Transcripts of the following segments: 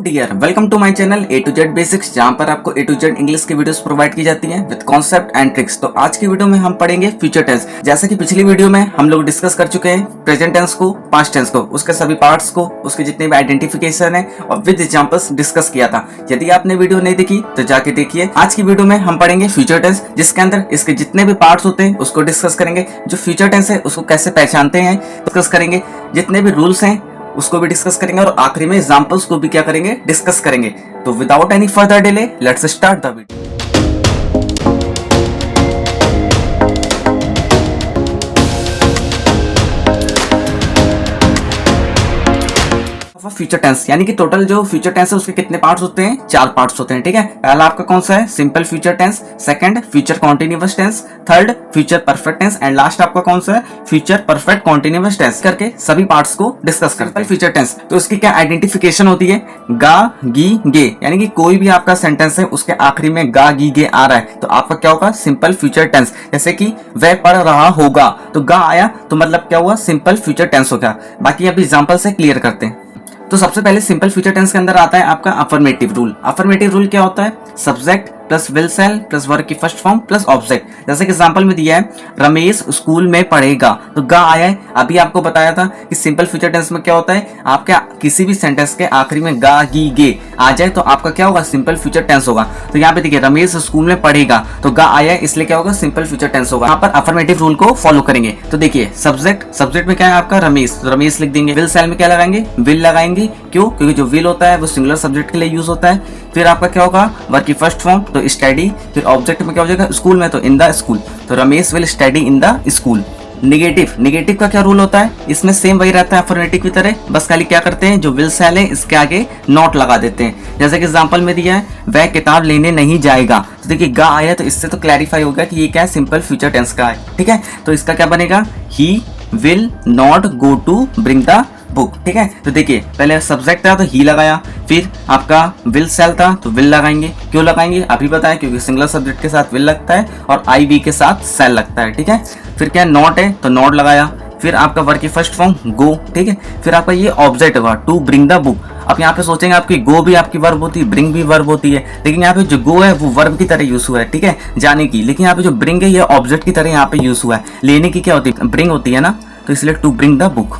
Dear welcome to my channel A to Z basics, जहां पर आपको ए टू जेड इंग्लिश की videos provide की जाती हैं विद कॉन्सेप्ट एंड ट्रिक्स। तो आज की वीडियो में हम पढ़ेंगे फ्यूचर टेंस। जैसा कि पिछली वीडियो में हम लोग डिस्कस कर चुके हैं प्रेजेंट टेंस को, पास्ट टेंस को, उसके सभी पार्ट्स को, उसके जितने भी आइडेंटिफिकेशन है और विद एग्जांपल्स डिस्कस किया था। यदि आपने वीडियो नहीं देखी तो जाके देखिए। आज की वीडियो में हम पढ़ेंगे फ्यूचर टेंस, जिसके अंदर इसके जितने भी पार्ट्स होते हैं उसको डिस्कस करेंगे। जो फ्यूचर टेंस है उसको कैसे पहचानते हैं डिस्कस करेंगे, जितने भी रूल्स हैं उसको भी डिस्कस करेंगे और आखिरी में एग्जांपल्स को भी क्या करेंगे, डिस्कस करेंगे। तो without any further delay let's start the video. Future tense यानी कि टोटल जो फ्यूचर टेंस है उसके कितने पार्ट्स होते हैं? 4 पार्ट्स होते हैं। ठीक है, पहला आपका कौन सा है? Simple future tense, second future continuous tense, third future perfect tense and last आपका कौन सा है? Future perfect continuous tense. करके सभी पार्ट्स को डिस्कस करते हैं। फ्यूचर टेंस तो उसकी क्या आइडेंटिफिकेशन होती है? गा गी गे, यानी कि कोई भी आपका सेंटेंस है उसके आखिरी में गा गी गे आ रहा है तो आपका क्या होगा? Simple future tense. जैसे कि वह पढ़ रहा होगा तो गा आया तो मतलब क्या हुआ? सिंपल फ्यूचर टेंस हो गया। बाकी अभी एग्जांपल से क्लियर करते हैं। तो सबसे पहले सिंपल फ्यूचर टेंस के अंदर आता है आपका अफर्मेटिव रूल। अफर्मेटिव रूल क्या होता है? Subject plus will shall plus verb की फर्स्ट फॉर्म प्लस ऑब्जेक्ट। जैसे कि एग्जांपल में दिया है रमेश स्कूल में पढ़ेगा तो गा आया है। अभी आपको बताया था कि सिंपल फ्यूचर टेंस में क्या होता है, आपका किसी भी सेंटेंस के आखिरी में गा गी गे आ जाए तो आपका क्या होगा? सिंपल फ्यूचर टेंस होगा। तो यहाँ पे देखिए रमेश स्कूल में पढ़ेगा तो गा आया है, इसलिए क्या होगा? सिंपल फ्यूचर टेंस होगा। यहाँ पर अफर्मेटिव रूल को फॉलो करेंगे। तो देखिए सब्जेक्ट में क्या है आपका? रमेश, तो रमेश लिख देंगे। विल सेल में क्या लगाएंगे? विल लगाएंगे। क्यों? क्योंकि जो विल होता है वो सिंगुलर सब्जेक्ट के लिए यूज होता है। फिर आपका क्या होगा? वर्ब की फर्स्ट फॉर्म तो स्टडी, फिर ऑब्जेक्ट में क्या हो जाएगा? स्कूल में तो इन द स्कूल, तो Ramesh will study in the school. Negative का क्या रूल होता है? इसमें सेम वही रहता है अफर्मेटिव की तरह, बस खाली क्या करते हैं, जो विल सेल है इसके आगे नॉट लगा देते हैं। जैसे कि एग्जांपल में दिया है वह किताब लेने नहीं जाएगा तो देखिए गा आया तो इससे तो क्लैरिफाई हो गया कि ये क्या है? सिंपल फ्यूचर टेंस का है। ठीक है, तो इसका क्या बनेगा? He will not go to bring the book. ठीक है, तो देखिए पहले सब्जेक्ट था तो ही लगाया, फिर आपका विल सेल था तो विल लगाएंगे। क्यों लगाएंगे अभी बताया, क्योंकि सिंगुलर सब्जेक्ट के साथ विल लगता है और आई वी के साथ सेल लगता है। ठीक है, फिर क्या नॉट है तो नॉट लगाया, फिर आपका वर्ब की फर्स्ट फॉर्म गो। ठीक है, फिर आपका ये ऑब्जेक्ट होगा टू ब्रिंग द बुक। अब यहाँ पे सोचेंगे आपकी गो भी आपकी वर्ब होती है, ब्रिंग भी वर्ब होती है, लेकिन यहाँ पे जो गो है वो वर्ब की तरह यूज हुआ है। ठीक है, जाने की, लेकिन यहाँ पे जो ब्रिंग है ये ऑब्जेक्ट की तरह यहाँ पे यूज हुआ है। लेने की क्या होती है? ब्रिंग होती है ना, तो इसलिए to bring the book.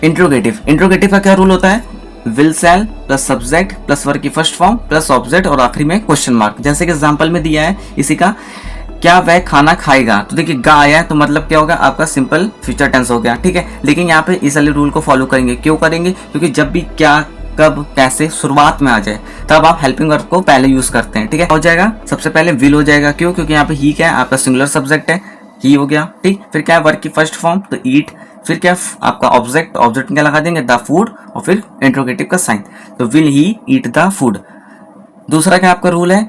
Interrogative का क्या रूल होता है? Will shall plus subject plus verb की फर्स्ट फॉर्म प्लस ऑब्जेक्ट और आखिरी में क्वेश्चन मार्क। जैसे कि एग्जांपल में दिया है इसी का, क्या वह खाना खाएगा तो देखिए गा आया है तो मतलब क्या होगा? आपका सिंपल फ्यूचर टेंस हो गया। ठीक है, लेकिन यहाँ पे इस वाले रूल को फॉलो करेंगे। क्यों करेंगे? क्योंकि जब भी क्या कब कैसे शुरुआत में आ जाए तब आप हेल्पिंग वर्ब को पहले यूज करते हैं। ठीक है, हो जाएगा सबसे पहले विल हो जाएगा। क्यों? क्योंकि यहाँ पे ही क्या है? आपका सिंगुलर सब्जेक्ट है, ही हो गया। ठीक, फिर क्या है? वर्ब की फर्स्ट फॉर्म तो ईट, फिर क्या आपका ऑब्जेक्ट में क्या लगा देंगे? द फूड, और फिर इंट्रोगेटिव का साइन तो will he eat the food. दूसरा क्या आपका रूल है?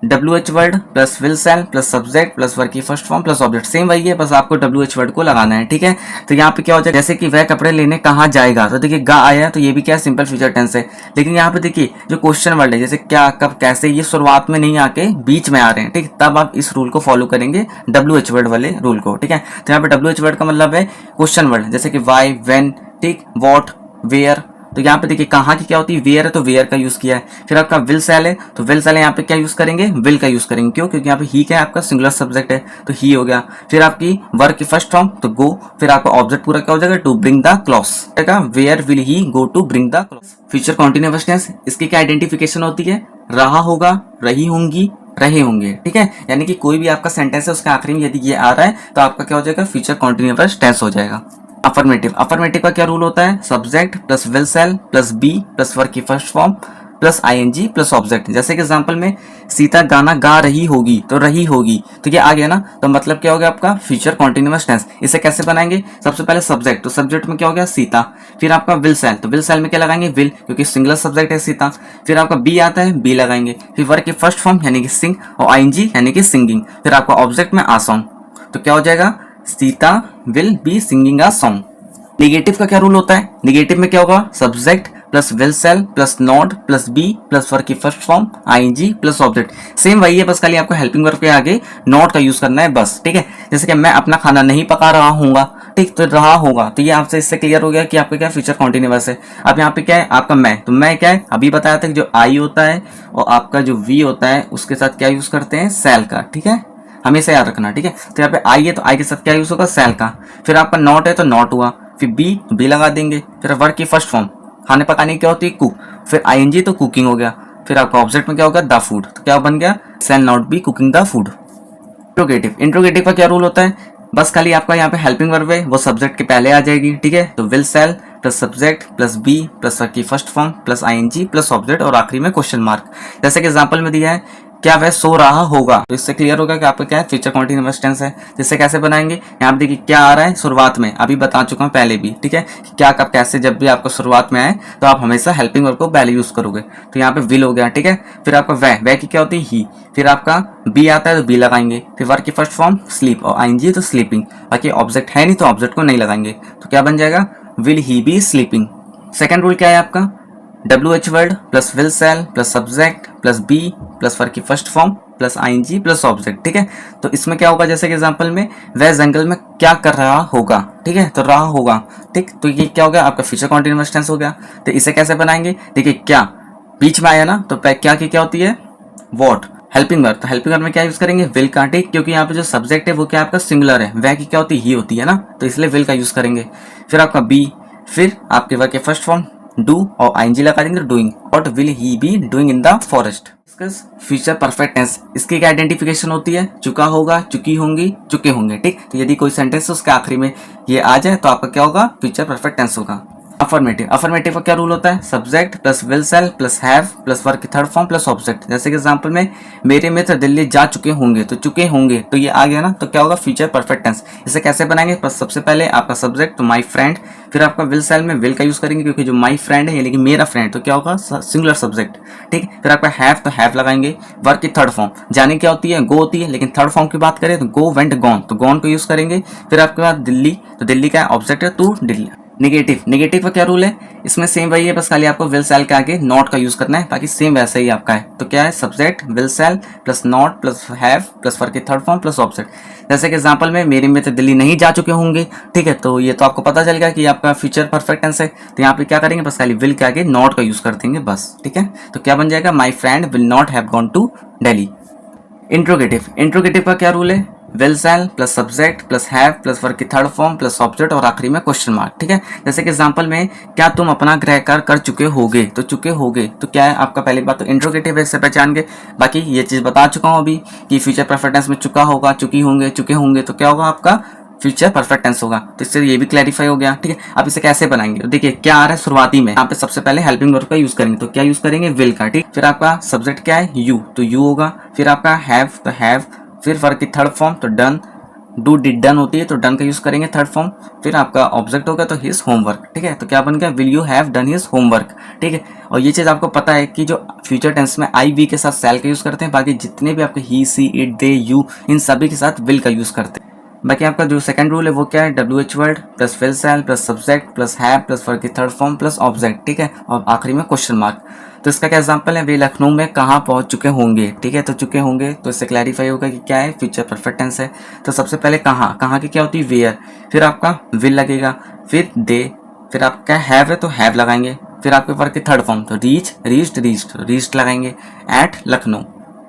WH word plus will shall plus subject plus verb की first form plus object. Same वही है, बस आपको WH वर्ड को लगाना है। ठीक है, तो यहाँ पे क्या हो जाएगा? जैसे कि वह कपड़े लेने कहाँ जाएगा तो देखिए गा आया तो ये भी क्या? सिंपल फ्यूचर टेंस है। लेकिन यहाँ पे देखिए जो क्वेश्चन वर्ड है जैसे क्या कब कैसे, ये शुरुआत में नहीं आके बीच में आ रहे हैं। ठीक, तब आप इस रूल को फॉलो करेंगे, WH वर्ड वाले रूल को। ठीक है, तो यहाँ पे WH वर्ड का मतलब है क्वेश्चन वर्ड, जैसे कि वाई, वेन, ठीक, वॉट, वेयर। तो यहाँ पे देखिए कहाँ की क्या होती है? वेयर है तो वेयर का यूज किया है। फिर आपका विल सेल है तो विल सेल है, यहाँ पे क्या यूज करेंगे? विल का यूज करेंगे। क्यों? क्योंकि यहाँ पे ही क्या है? आपका सिंगुलर सब्जेक्ट है तो ही हो गया। फिर आपकी वर्ब की फर्स्ट फॉर्म तो गो, फिर आपका ऑब्जेक्ट पूरा क्या हो जाएगा? To bring the clothes. Where will he go to bring the clothes. Future continuous tense, इसकी क्या आइडेंटिफिकेशन होती है? रहा होगा, रही होंगी, रहे होंगे। ठीक है, यानी कि कोई भी आपका सेंटेंस है उसके आखिरी में यदि ये आ रहा है तो आपका क्या हो जाएगा? फ्यूचर कॉन्टिन्यूअस टेंस हो जाएगा। अफर्मेटिव का क्या रूल होता है? Subject plus will shall plus be plus verb की first form plus ING plus object. जैसे कि एग्जांपल में सीता गाना गा रही होगी तो रही होगी तो ये आ गया ना, तो मतलब क्या हो गया? आपका फ्यूचर कॉन्टिन्यूअस टेंस। इसे कैसे बनाएंगे? सबसे पहले सब्जेक्ट, तो सब्जेक्ट में क्या हो गया? सीता। फिर आपका विल सेल, तो विल सेल में क्या लगाएंगे? विल, क्योंकि सिंगुलर सब्जेक्ट है सीता। फिर आपका बी आता है, बी लगाएंगे। फिर वर्ब की फर्स्ट फॉर्म यानी कि सिंग और ING यानी कि सिंगिंग। फिर आपका ऑब्जेक्ट में आ सॉन्ग, तो क्या हो जाएगा? Sita will be singing a song. Negative का क्या रूल होता है? नेगेटिव में क्या होगा? Subject plus will shall plus not plus be plus verb की first form ING plus object. Same वही है, बस खाली आपको हेल्पिंग वर्ब के आगे नॉट का यूज करना है बस। ठीक है, जैसे कि मैं अपना खाना नहीं पका रहा हूँगा ठीक, तो रहा होगा, तो ये आपसे इससे क्लियर हो गया कि आपका क्या फ्यूचर कॉन्टिन्यूअस है। अब यहाँ पे क्या है आपका मैं, तो मैं क्या है अभी बताया था कि जो आई होता है और आपका जो वी होता है उसके साथ क्या यूज करते हैं, सेल का, ठीक है, हमेशा याद रखना, ठीक है। तो यहाँ पे आई है तो आई के साथ क्या यूज होगा, सेल का। फिर आपका नॉट है तो नॉट हुआ, फिर बी लगा देंगे। फिर वर्क की फर्स्ट फॉर्म खाने पकाने की क्या होती है, कुक, फिर आईएनजी तो कुकिंग हो गया। फिर आपका ऑब्जेक्ट में क्या होगा, द फूड, तो क्या बन गया, shall not be cooking the food. Interrogative का क्या रूल होता है, बस खाली आपका यहाँ पे हेल्पिंग वर्ब है वो सब्जेक्ट के पहले आ जाएगी, ठीक है। तो will shall plus subject plus be plus verb की first form plus ING plus object और आखिरी में क्वेश्चन मार्क। जैसे कि एग्जांपल में दिया है, क्या वह सो रहा होगा, तो इससे क्लियर होगा कि आपका क्या है, फ्यूचर कॉन्टिन्यूअस टेंस है। जिससे कैसे बनाएंगे, यहाँ पे देखिए क्या आ रहा है शुरुआत में, अभी बता चुका हूँ पहले भी, ठीक है, क्या कब कैसे जब भी आपको शुरुआत में आए तो आप हमेशा हेल्पिंग वर्ब को पहले यूज करोगे। तो यहाँ पे विल हो गया, ठीक है। फिर आपका वह की क्या होती है, ही। फिर आपका बी आता है तो बी लगाएंगे। फिर वर्ब की फर्स्ट फॉर्म स्लीप और आईएनजी तो स्लीपिंग, बाकी ऑब्जेक्ट है नहीं तो ऑब्जेक्ट को नहीं लगाएंगे। तो क्या बन जाएगा, will he be sleeping. Second rule क्या है आपका, WH word plus will shall plus subject plus be plus verb की first form plus ING plus object, ठीक है। तो इसमें क्या होगा, जैसे कि एग्जांपल में वह जंगल में क्या कर रहा होगा, ठीक है, तो रहा होगा, ठीक। तो ये क्या हो गया आपका फ्यूचर कॉन्टिन्यूअस टेंस हो गया। तो इसे कैसे बनाएंगे, देखिए क्या बीच में आया ना, तो क्या की क्या होती है, वॉट, हेल्पिंग वर्ब। तो हेल्पिंग वर्ब में क्या यूज करेंगे, विल का, ठीक, क्योंकि यहाँ पे जो सब्जेक्ट है वो क्या आपका सिंगुलर है, वह की क्या होती है, ही होती है ना, तो इसलिए विल का यूज करेंगे। फिर आपका बी, फिर आपके वर्ब के फर्स्ट फॉर्म डू और आईएनजी लगा देंगे, doing. What will he be doing in the forest. Future perfect tense, इसकी क्या आइडेंटिफिकेशन होती है, चुका होगा, चुकी होंगी, चुके होंगे, ठीक। तो यदि कोई सेंटेंस उसके आखिरी में ये आ जाए तो आपका क्या होगा, फ्यूचर परफेक्ट टेंस होगा। अफर्मेटिव का क्या रूल होता है, subject plus will shall plus have plus verb की थर्ड फॉर्म प्लस ऑब्जेक्ट। जैसे कि एग्जांपल में मेरे मित्र दिल्ली जा चुके होंगे, तो चुके होंगे तो ये आ गया ना, तो क्या होगा, फ्यूचर परफेक्ट टेंस। इसे कैसे बनाएंगे, बस सबसे पहले आपका सब्जेक्ट तो माई फ्रेंड, फिर आपका विल सेल में विल का यूज करेंगे क्योंकि जो माई फ्रेंड है यानी कि मेरा फ्रेंड, तो क्या होगा, सिंगुलर सब्जेक्ट, ठीक। फिर आपका हैव तो हैव लगाएंगे। वर्ब की थर्ड फॉर्म जाने क्या होती है, गो होती है, लेकिन थर्ड फॉर्म की बात करें तो गो वेंट गॉन, तो गॉन को यूज करेंगे। फिर आपके बाद दिल्ली, तो दिल्ली का ऑब्जेक्ट है टू दिल्ली। नेगेटिव का क्या रूल है, इसमें सेम वही है, बस खाली आपको विल सेल के आगे नॉट का यूज करना है, बाकी सेम वैसे ही आपका है। तो क्या है, subject will shall plus not plus have plus verb की थर्ड फॉर्म प्लस ऑब्जेक्ट। जैसे कि एग्जांपल में मेरे मित्र दिल्ली नहीं जा चुके होंगे, ठीक है, तो ये तो आपको पता चल गया कि आपका फ्यूचर परफेक्ट टेंस है। तो यहाँ पे क्या करेंगे, बस खाली विल के आगे नॉट का यूज कर देंगे बस, ठीक है। तो क्या बन जाएगा, my friend will not have gone to Delhi. Interrogative का क्या रूल है, will shall plus subject plus have plus verb की थर्ड फॉर्म प्लस ऑब्जेक्ट और आखिरी में क्वेश्चन मार्क, ठीक है। जैसे कि एग्जांपल में क्या तुम अपना गृह कार्य कर चुके होगे, तो चुके होगे तो क्या है आपका, पहली बात तो इंट्रोगेटिव है, इससे पहचान के। बाकी ये चीज बता चुका हूँ अभी कि फ्यूचर परफेक्ट टेंस में चुका होगा, चुकी होंगे, चुके होंगे, तो क्या होगा आपका फ्यूचर परफेक्ट टेंस होगा। तो इससे ये भी क्लैरिफाई हो गया, ठीक है। अब इसे कैसे बनाएंगे, तो देखिए क्या आ रहा है शुरुआती में, यहाँ पे सबसे पहले हेल्पिंग वर्ब का यूज करेंगे, तो क्या यूज करेंगे, विल का, ठीक। फिर आपका सब्जेक्ट क्या है, यू, तो यू होगा। फिर आपका हैव तो हैव, फिर वर्ब की थर्ड फॉर्म तो डन, डू डिड डन होती है तो डन का यूज करेंगे थर्ड फॉर्म। फिर आपका ऑब्जेक्ट होगा तो हिज होमवर्क, ठीक है। तो क्या बन गया, will you have done his homework, ठीक है। और ये चीज आपको पता है कि जो फ्यूचर टेंस में आई वी के साथ सेल का यूज करते हैं, बाकी जितने भी आपके ही see it they you in सभी के साथ विल का यूज करते हैं। बाकी आपका जो सेकंड रूल है वो क्या है, WH word plus will shall plus subject plus have plus verb की थर्ड फॉर्म प्लस ऑब्जेक्ट, ठीक है, और आखिरी में क्वेश्चन मार्क। तो इसका क्या एग्जांपल है, वे लखनऊ में कहाँ पहुंच चुके होंगे, ठीक है। तो चुके होंगे तो इससे क्लैरिफाई होगा कि क्या है, फ्यूचर परफेक्ट टेंस है। तो सबसे पहले कहाँ की क्या होती है, वेयर, फिर आपका विल लगेगा, फिर दे, फिर आपका हैव है तो हैव लगाएंगे, फिर आपके वर्ब की थर्ड फॉर्म तो रीच्ड लगाएंगे, एट लखनऊ,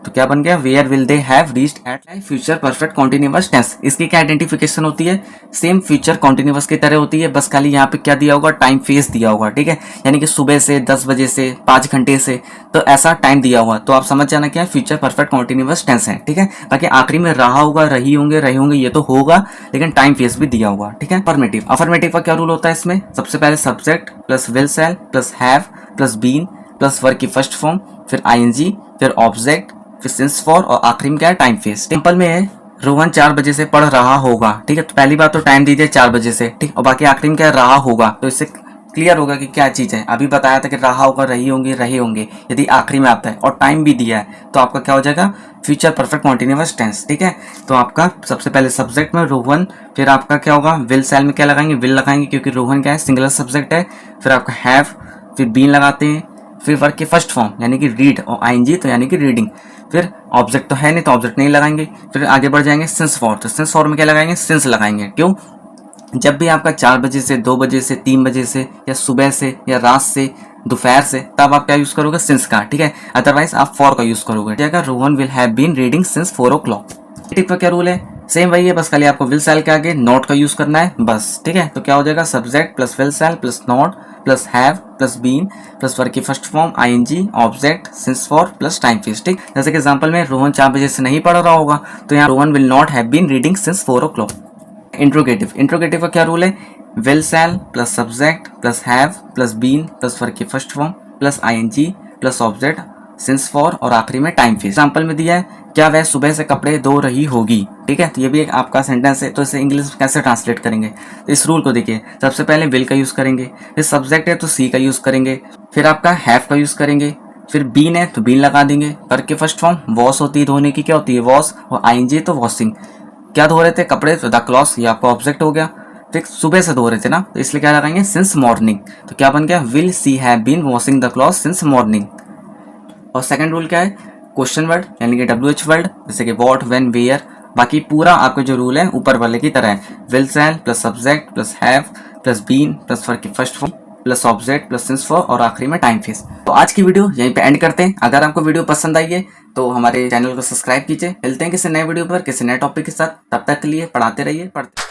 तो क्या बन गया, where will they have reached at. Future perfect continuous tense, इसकी क्या आइडेंटिफिकेशन होती है, सेम फ्यूचर कॉन्टिन्यूअस की तरह होती है, बस खाली यहाँ पे क्या दिया होगा, टाइम फेस दिया होगा, ठीक है। यानी कि सुबह से 10 बजे से 5 घंटे से, तो ऐसा टाइम दिया हुआ, तो आप समझ जाना क्या फ्यूचर परफेक्ट कॉन्टिन्यूअस टेंस है, ठीक है। बाकी आखिरी में रहा होगा, रहे होंगे ये तो होगा, लेकिन टाइम फेस भी दिया हुआ, ठीक है। अफर्मेटिव का क्या रूल होता है इसमें, सबसे पहले subject plus will shall plus have plus been plus verb की फर्स्ट फॉर्म, फिर आईएनजी, फिर ऑब्जेक्ट, फिर सिंस फॉर और आखिरी में क्या है, टाइम फेस। सिंपल में है रोहन 4 बजे से पढ़ रहा होगा, ठीक है। तो पहली बात तो टाइम दीजिए 4 बजे से, ठीक, और बाकी आखिरी में क्या रहा होगा, तो इससे क्लियर होगा कि क्या चीज है। अभी बताया था कि रहा होगा, रहे होंगे, यदि आखिरी में आता है और टाइम भी दिया है तो आपका क्या हो जाएगा, फ्यूचर परफेक्ट कॉन्टिन्यूअस टेंस, ठीक है। तो आपका सबसे पहले सब्जेक्ट में रोहन, फिर आपका क्या होगा, विल सेल में क्या लगाएंगे, विल लगाएंगे क्योंकि रोहन क्या है, सिंगुलर सब्जेक्ट है। फिर आपका हैव, फिर बीन लगाते हैं, फिर वर्ब की फर्स्ट फॉर्म यानी कि रीड और आईएनजी तो यानी कि रीडिंग, फिर ऑब्जेक्ट तो है नहीं तो ऑब्जेक्ट नहीं लगाएंगे। फिर आगे बढ़ जाएंगे सिंस फॉर, तो सिंस फॉर में क्या लगाएंगे, सिंस लगाएंगे, क्यों, जब भी आपका 4 बजे से 2 बजे से 3 बजे से या सुबह से या रात से दोपहर से, तब आप क्या यूज करोगे, सिंस का, ठीक है। अदरवाइज आप फॉर का यूज करोगे, ठीक है। Rohan will have been reading since 4 o'clock। टिक का क्या रूल है, सेम वही है, बस खाली आपको विल सेल के आगे नॉट का यूज करना है बस, ठीक है। तो क्या हो जाएगा, subject plus will shall plus not plus have plus been plus verb की first form ING object since for plus time fees, ठीक। जैसे कि एग्जांपल में रोहन 4 बजे से नहीं पढ़ रहा होगा, तो यहाँ Rohan will not have been reading since 4 o'clock। Interrogative का क्या रूल है, will shall plus subject plus have plus been plus verb की first form plus ING plus object since for और आखिरी में टाइम फीस। एग्जांपल में दिया है, क्या वह सुबह से कपड़े धो रही होगी, ठीक है। तो ये भी एक आपका सेंटेंस है, तो इसे इंग्लिश में कैसे ट्रांसलेट करेंगे, तो इस रूल को देखिए। सबसे पहले विल का यूज करेंगे, फिर सब्जेक्ट है तो सी का यूज करेंगे, फिर आपका हैव का यूज करेंगे, फिर बीन है तो बीन लगा देंगे। वर्ब की फर्स्ट फॉर्म वॉश होती है, धोने की क्या होती है, वॉश, और आईएनजी तो वॉशिंग। क्या धो रहे थे, कपड़े, तो द क्लॉथ्स, ये आपका ऑब्जेक्ट हो गया। फिर सुबह से धो रहे थे ना, तो इसलिए क्या लगाएंगे, सिंस मॉर्निंग। तो क्या बन गया, will she have been washing the cloth since morning. और सेकंड रूल क्या है, क्वेश्चन वर्ड यानी कि WH वर्ड, जैसे कि व्हाट, व्हेन, वेयर। बाकी पूरा आपका जो रूल है ऊपर वाले की तरह है, will shall plus subject plus have plus been plus verb की first form plus object plus since for और आखिरी में टाइम फीस। तो आज की वीडियो यहीं पे एंड करते हैं। अगर आपको वीडियो पसंद आई है तो हमारे चैनल को सब्सक्राइब कीजिए। मिलते हैं किसी नए वीडियो पर किसी नए टॉपिक के साथ, तब तक के लिए पढ़ाते रहिए, पढ़ते